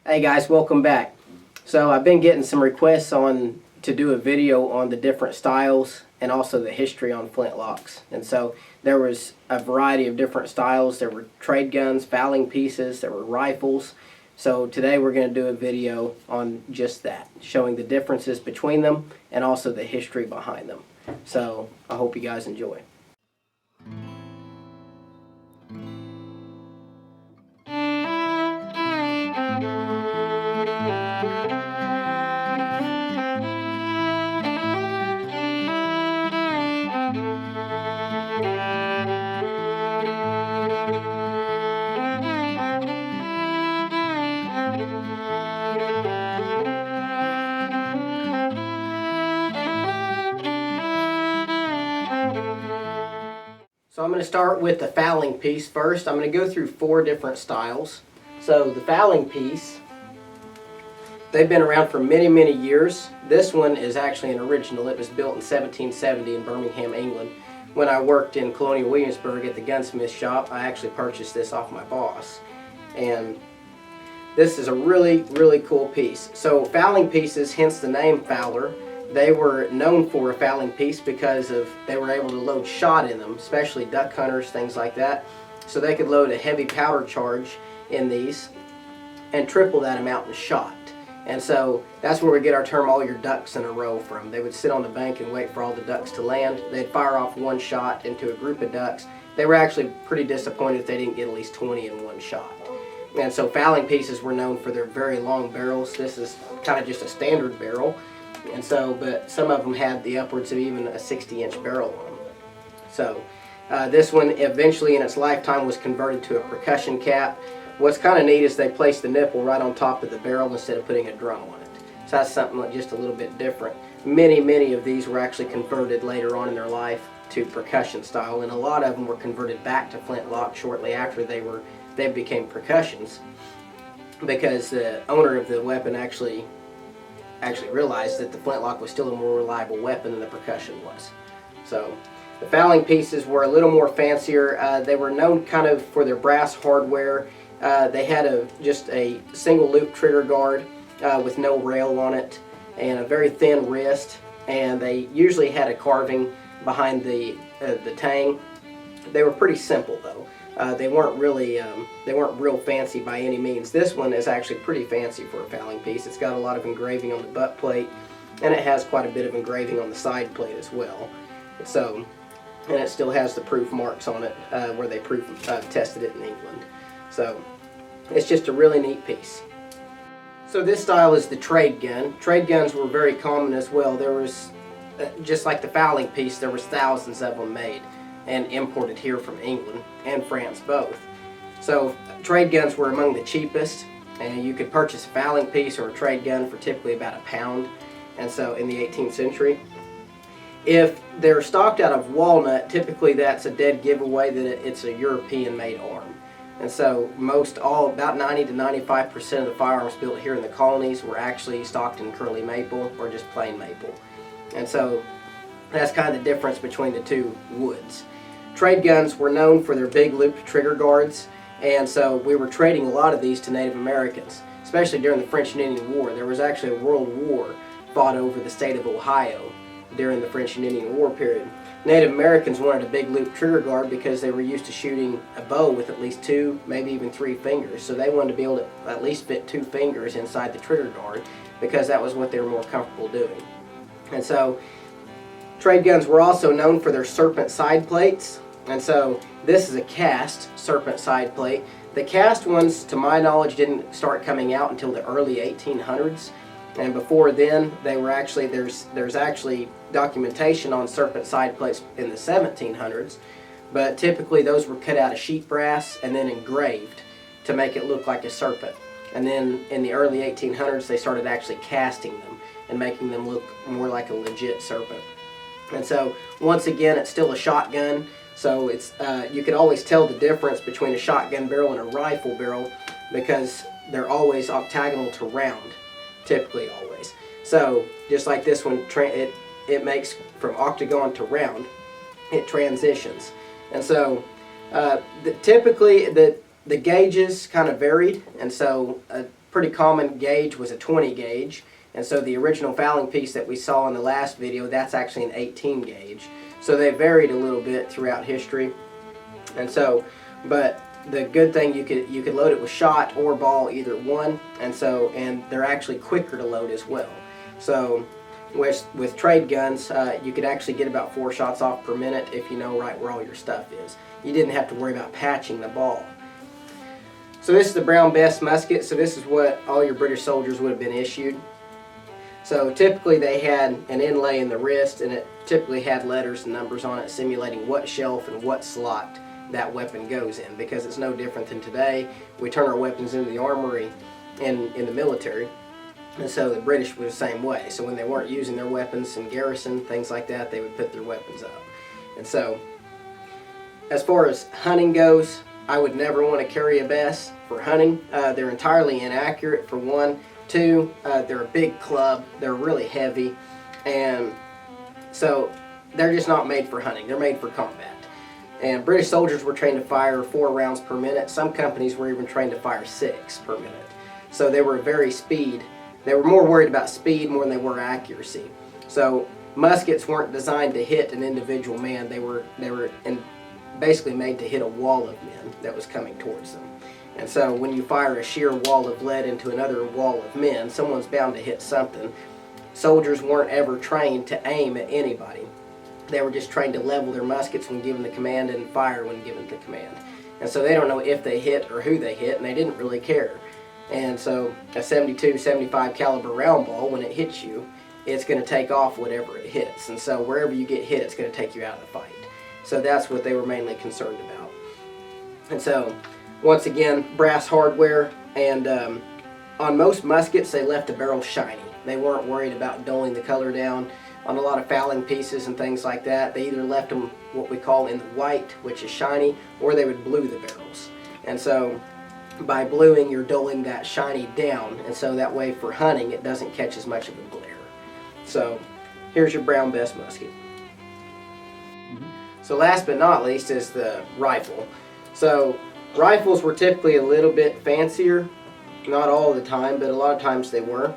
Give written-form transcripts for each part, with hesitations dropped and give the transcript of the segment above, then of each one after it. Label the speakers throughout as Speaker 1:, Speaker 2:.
Speaker 1: Hey guys, welcome back. So I've been getting some requests to do a video on the different styles and also the history on flintlocks. And so there was a variety of different styles. There were trade guns, fowling pieces, there were rifles. So today we're going to do a video on just that, showing the differences between them and also the history behind them. So I hope you guys enjoy. So I'm going to start with the fowling piece first. I'm going to go through 4 different styles. So the fowling piece, they've been around for many, many years. This one is actually an original. It was built in 1770 in Birmingham, England. When I worked in Colonial Williamsburg at the gunsmith shop, I actually purchased this off my boss. And this is a really, really cool piece. So fowling pieces, hence the name Fowler, they were known for a fowling piece because they were able to load shot in them, especially duck hunters, things like that. So they could load a heavy powder charge in these and triple that amount in shot. And so that's where we get our term all your ducks in a row from. They would sit on the bank and wait for all the ducks to land. They'd fire off one shot into a group of ducks. They were actually pretty disappointed if they didn't get at least 20 in one shot. And so fowling pieces were known for their very long barrels. This is kind of just a standard barrel. And so, but some of them had the upwards of even a 60-inch barrel on them. So this one eventually in its lifetime was converted to a percussion cap. What's kind of neat is they placed the nipple right on top of the barrel instead of putting a drum on it. So that's something like just a little bit different. Many of these were actually converted later on in their life to percussion style, and a lot of them were converted back to flintlock shortly after they became percussions, because the owner of the weapon actually realized that the flintlock was still a more reliable weapon than the percussion was. So the fowling pieces were a little more fancier. They were known kind of for their brass hardware. They had just a single loop trigger guard with no rail on it and a very thin wrist, and they usually had a carving behind the tang. They were pretty simple though. They weren't real fancy by any means. This one is actually pretty fancy for a fowling piece. It's got a lot of engraving on the butt plate, and it has quite a bit of engraving on the side plate as well. So, and it still has the proof marks on it where they tested it in England. So it's just a really neat piece. So this style is the trade gun. Trade guns were very common as well. There was, just like the fowling piece, there was thousands of them made and imported here from England and France both. So trade guns were among the cheapest, and you could purchase a fowling piece or a trade gun for typically about £1. And so in the 18th century, if they're stocked out of walnut, typically that's a dead giveaway that it's a European made arm. And so about 90 to 95% of the firearms built here in the colonies were actually stocked in curly maple or just plain maple. And so that's kind of the difference between the two woods. Trade guns were known for their big looped trigger guards, and so we were trading a lot of these to Native Americans, especially during the French and Indian War. There was actually a world war fought over the state of Ohio during the French and Indian War period. Native Americans wanted a big loop trigger guard because they were used to shooting a bow with at least 2, maybe even 3 fingers. So they wanted to be able to at least fit 2 fingers inside the trigger guard because that was what they were more comfortable doing. And so trade guns were also known for their Serpent side plates. And so this is a cast Serpent side plate. The cast ones, to my knowledge, didn't start coming out until the early 1800s. And before then, they were actually, there's actually documentation on Serpent side plates in the 1700s. But typically those were cut out of sheet brass and then engraved to make it look like a serpent. And then in the early 1800s, they started actually casting them and making them look more like a legit serpent. And so once again, it's still a shotgun. So it's you can always tell the difference between a shotgun barrel and a rifle barrel because they're always octagonal to round, typically always. So just like this one, it makes from octagon to round, it transitions. And so typically the gauges kind of varied, and so pretty common gauge was a 20 gauge. And so the original fowling piece that we saw in the last video, that's actually an 18 gauge. So they varied a little bit throughout history. And so, but the good thing, you could load it with shot or ball, either one. And they're actually quicker to load as well. So with trade guns, you could actually get about 4 shots off per minute if you know right where all your stuff is. You didn't have to worry about patching the ball. So this is the Brown Bess musket. So this is what all your British soldiers would have been issued. So typically they had an inlay in the wrist, and it typically had letters and numbers on it simulating what shelf and what slot that weapon goes in, because it's no different than today. We turn our weapons into the armory in the military, and so the British were the same way. So when they weren't using their weapons in garrison, things like that, they would put their weapons up. And so as far as hunting goes, I would never want to carry a Bess for hunting. They're entirely inaccurate, for one. Two, they're a big club, they're really heavy, and so they're just not made for hunting. They're made for combat. And British soldiers were trained to fire 4 rounds per minute. Some companies were even trained to fire 6 per minute. So they were they were more worried about speed more than they were accuracy. So muskets weren't designed to hit an individual man. They were basically made to hit a wall of men that was coming towards them. And so when you fire a sheer wall of lead into another wall of men, someone's bound to hit something. Soldiers weren't ever trained to aim at anybody. They were just trained to level their muskets when given the command and fire when given the command. And so they don't know if they hit or who they hit, and they didn't really care. And so a 72, 75 caliber round ball, when it hits you, it's going to take off whatever it hits. And so wherever you get hit, it's going to take you out of the fight. So that's what they were mainly concerned about. And so once again, brass hardware, and on most muskets they left the barrel shiny. They weren't worried about dulling the color down. On a lot of fowling pieces and things like that, they either left them what we call in the white, which is shiny, or they would blue the barrels. And so by bluing, you're dulling that shiny down, and so that way for hunting it doesn't catch as much of a glare. So here's your Brown Bess musket. So last but not least is the rifle. So rifles were typically a little bit fancier, not all the time, but a lot of times they were.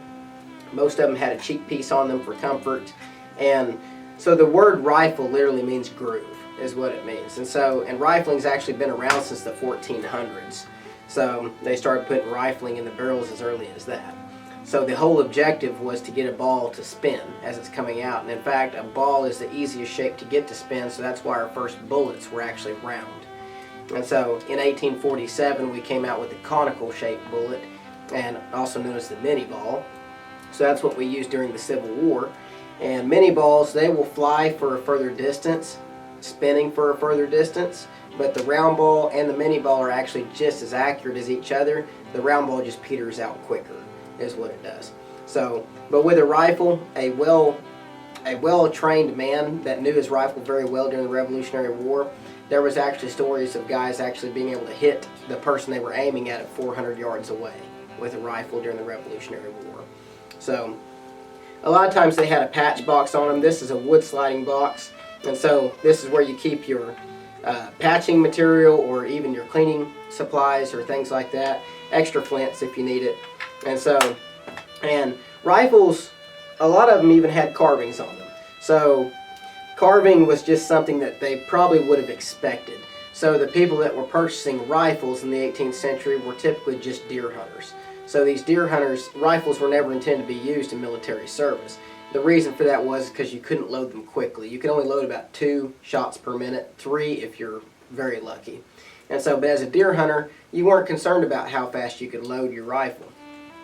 Speaker 1: Most of them had a cheek piece on them for comfort, and so the word rifle literally means groove, is what it means. And rifling's actually been around since the 1400s. So they started putting rifling in the barrels as early as that. So the whole objective was to get a ball to spin as it's coming out, and in fact a ball is the easiest shape to get to spin, so that's why our first bullets were actually round. And so in 1847 we came out with the conical shaped bullet, and also known as the mini ball. So that's what we used during the Civil War. And mini balls, they will fly for a further distance, spinning for a further distance, but the round ball and the mini ball are actually just as accurate as each other. The round ball just peters out quicker, is what it does. So, but with a rifle, a well-trained man that knew his rifle very well during the Revolutionary War, there was actually stories of guys actually being able to hit the person they were aiming at 400 yards away with a rifle during the Revolutionary War. So a lot of times they had a patch box on them. This is a wood sliding box, and so this is where you keep your patching material, or even your cleaning supplies or things like that. Extra flints if you need it. And rifles, a lot of them even had carvings on them. So carving was just something that they probably would have expected. So the people that were purchasing rifles in the 18th century were typically just deer hunters. So these deer hunters, rifles were never intended to be used in military service. The reason for that was because you couldn't load them quickly. You could only load about 2 shots per minute, 3 if you're very lucky. And so, but as a deer hunter, you weren't concerned about how fast you could load your rifle.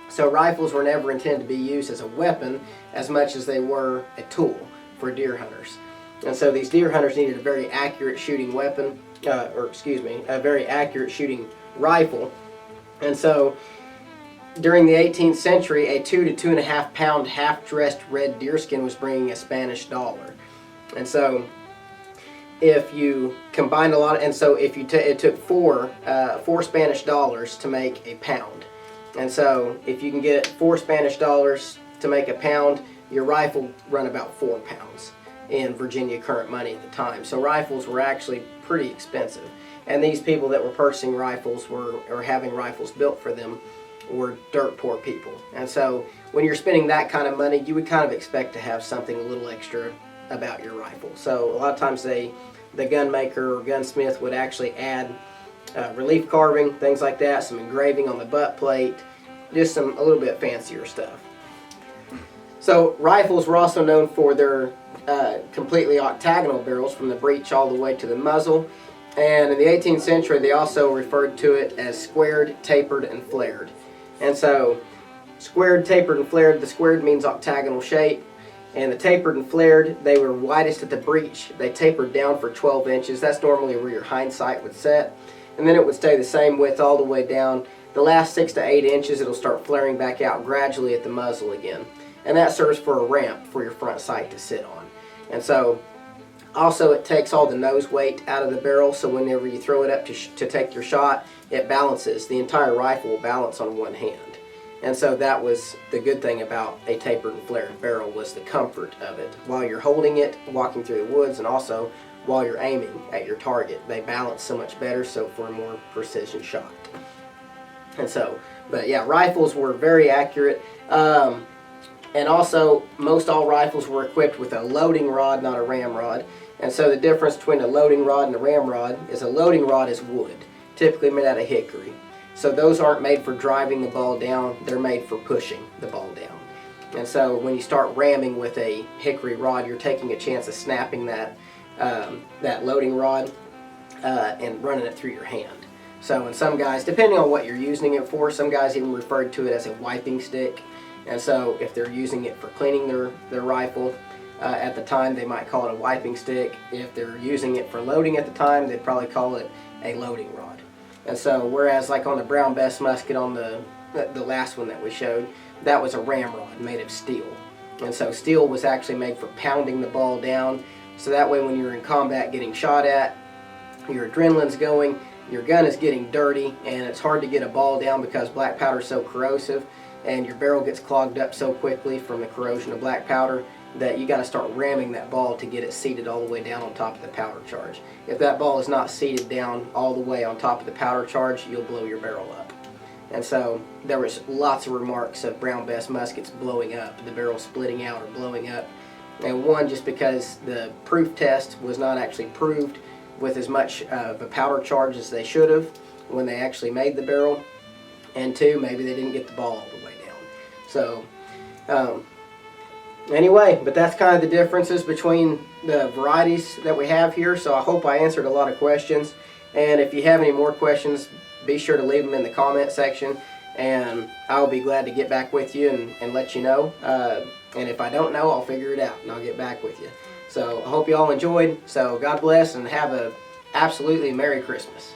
Speaker 1: So rifles were never intended to be used as a weapon as much as they were a tool for deer hunters. And so these deer hunters needed a very accurate shooting weapon, a very accurate shooting rifle. And so during the 18th century, a 2 to 2.5 pound half-dressed red deerskin was bringing a Spanish dollar. And so if you combined a lot, and so if you it took four Spanish dollars to make a pound. And so if you can get 4 Spanish dollars to make a pound, your rifle run about 4 pounds in Virginia current money at the time. So rifles were actually pretty expensive. And these people that were purchasing rifles or having rifles built for them were dirt poor people. And so when you're spending that kind of money, you would kind of expect to have something a little extra about your rifle. So a lot of times the gun maker or gunsmith would actually add relief carving, things like that, some engraving on the butt plate, just a little bit fancier stuff. So rifles were also known for their completely octagonal barrels from the breech all the way to the muzzle. And in the 18th century, they also referred to it as squared, tapered, and flared. And so squared, tapered, and flared, the squared means octagonal shape. And the tapered and flared, they were widest at the breech. They tapered down for 12 inches. That's normally where your hind sight would set. And then it would stay the same width all the way down. The last 6 to 8 inches, it'll start flaring back out gradually at the muzzle again. And that serves for a ramp for your front sight to sit on. And so also it takes all the nose weight out of the barrel, so whenever you throw it up to take your shot, it balances. The entire rifle will balance on one hand. And so that was the good thing about a tapered and flared barrel, was the comfort of it. While you're holding it, walking through the woods, and also while you're aiming at your target, they balance so much better, so for a more precision shot. And so, but yeah, rifles were very accurate. And also, most all rifles were equipped with a loading rod, not a ramrod. And so the difference between a loading rod and a ramrod is a loading rod is wood, typically made out of hickory. So those aren't made for driving the ball down, they're made for pushing the ball down. And so when you start ramming with a hickory rod, you're taking a chance of snapping that loading rod and running it through your hand. So and some guys, depending on what you're using it for, some guys even referred to it as a wiping stick. And so if they're using it for cleaning their rifle at the time, they might call it a wiping stick. If they're using it for loading at the time, they'd probably call it a loading rod. And so whereas like on the Brown Bess musket on the last one that we showed, that was a ramrod made of steel. And so steel was actually made for pounding the ball down. So that way when you're in combat getting shot at, your adrenaline's going, your gun is getting dirty, and it's hard to get a ball down because black powder is so corrosive, and your barrel gets clogged up so quickly from the corrosion of black powder that you got to start ramming that ball to get it seated all the way down on top of the powder charge. If that ball is not seated down all the way on top of the powder charge, you'll blow your barrel up. And so there was lots of remarks of Brown Bess muskets blowing up, the barrel splitting out or blowing up. And one, just because the proof test was not actually proved with as much of a powder charge as they should have when they actually made the barrel. And two, maybe they didn't get the ball all the way down. So anyway, but that's kind of the differences between the varieties that we have here. So I hope I answered a lot of questions. And if you have any more questions, be sure to leave them in the comment section. And I'll be glad to get back with you and let you know. And if I don't know, I'll figure it out and I'll get back with you. So I hope you all enjoyed. So God bless and have a absolutely Merry Christmas.